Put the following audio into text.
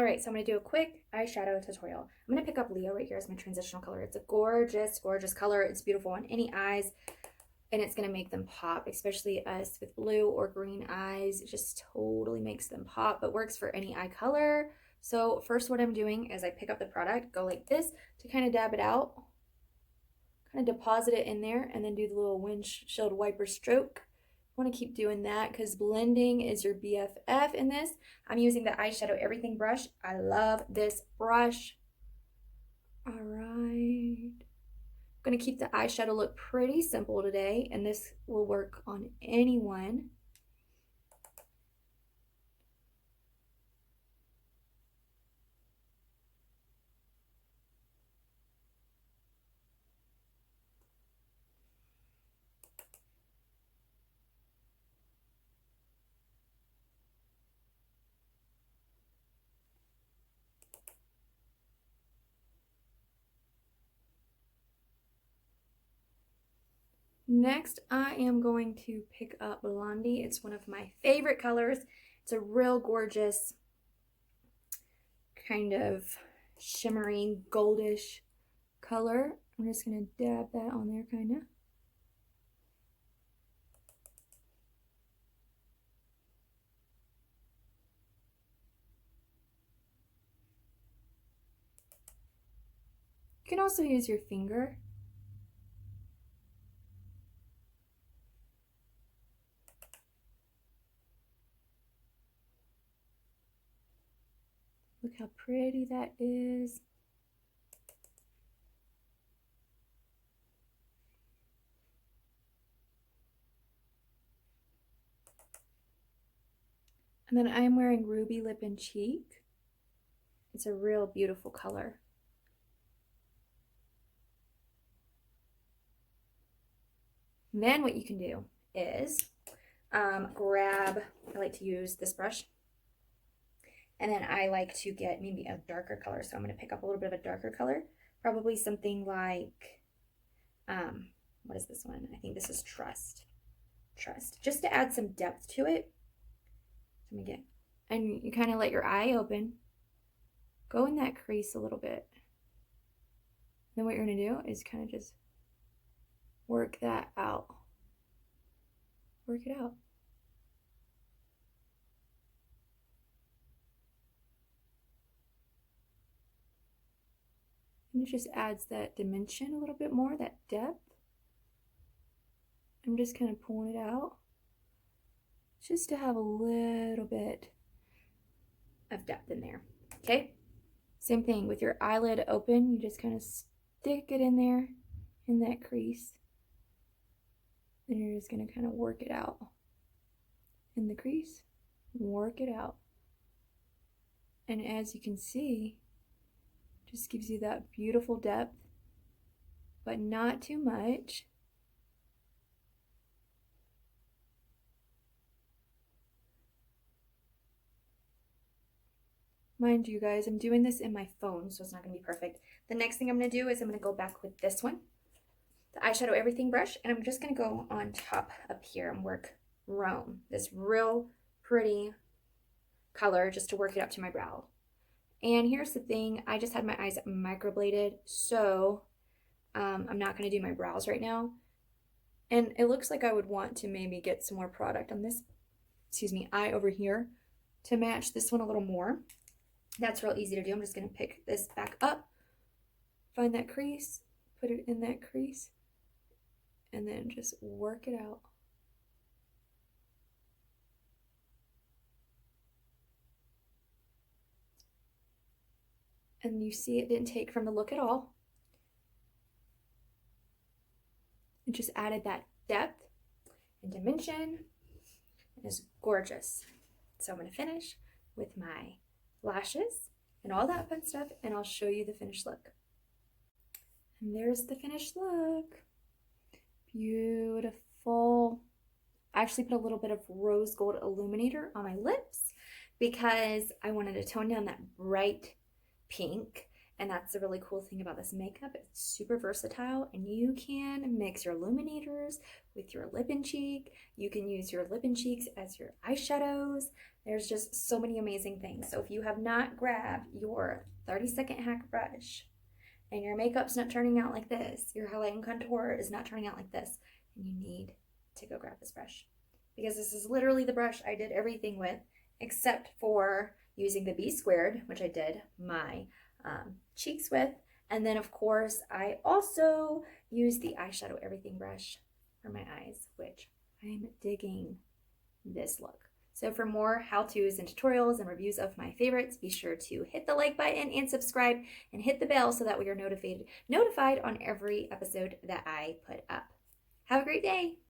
Alright, so I'm going to do a quick eyeshadow tutorial. I'm going to pick up Leo right here as my transitional color. It's a gorgeous, gorgeous color. It's beautiful on any eyes, and it's going to make them pop, especially us with blue or green eyes. It just totally makes them pop, but works for any eye color. So first what I'm doing is I pick up the product, go like this to kind of dab it out, kind of deposit it in there, and then do the little windshield wiper stroke. Want to keep doing that because blending is your BFF in this. I'm using the Eyeshadow Everything brush. I love this brush. All right. I'm going to keep the eyeshadow look pretty simple today, and this will work on anyone. Next, I am going to pick up Blondie. It's one of my favorite colors. It's a real gorgeous kind of shimmery goldish color. I'm just going to dab that on there kind of. You can also use your finger. Look how pretty that is. And then I'm wearing Ruby Lip and Cheek. It's a real beautiful color. And then what you can do is grab, I like to use this brush, and then I like to get maybe a darker color. So I'm going to pick up a little bit of a darker color, probably something like, what is this one? I think this is Trust, just to add some depth to it. So let me get, and you kind of let your eye open, go in that crease a little bit. Then what you're going to do is kind of just work that out. Work it out. And it just adds that dimension a little bit more, that depth. I'm just kind of pulling it out just to have a little bit of depth in there. Okay? Same thing with your eyelid open. You just kind of stick it in there in that crease. Then you're just going to kind of work it out in the crease, work it out. And as you can see, just gives you that beautiful depth, but not too much. Mind you guys, I'm doing this in my phone, so it's not going to be perfect. The next thing I'm going to do is I'm going to go back with this one, the Eyeshadow Everything brush, and I'm just going to go on top up here and work Rome, this real pretty color, just to work it up to my brow. And here's the thing, I just had my eyes microbladed, so I'm not going to do my brows right now. And it looks like I would want to maybe get some more product on this, eye over here to match this one a little more. That's real easy to do. I'm just going to pick this back up, find that crease, put it in that crease, and then just work it out. And you see it didn't take from the look at all. It just added that depth and dimension. It is gorgeous. So I'm going to finish with my lashes and all that fun stuff, and I'll show you the finished look. And there's the finished look. Beautiful. I actually put a little bit of rose gold illuminator on my lips because I wanted to tone down that bright pink, And that's the really cool thing about this makeup. It's super versatile, and you can mix your illuminators with your lip and cheek. You can use your lip and cheeks as your eyeshadows. There's just so many amazing things. So if you have not grabbed your 30-second hack brush and your makeup's not turning out like this, your highlight and contour is not turning out like this, then you need to go grab this brush. Because this is literally the brush I did everything with, except for using the B squared, which I did my cheeks with. And then of course I also use the eyeshadow everything brush for my eyes, which I'm digging this look. So for more how-tos and tutorials and reviews of my favorites, be sure to hit the like button and subscribe and hit the bell so that we are notified on every episode that I put up. Have a great day.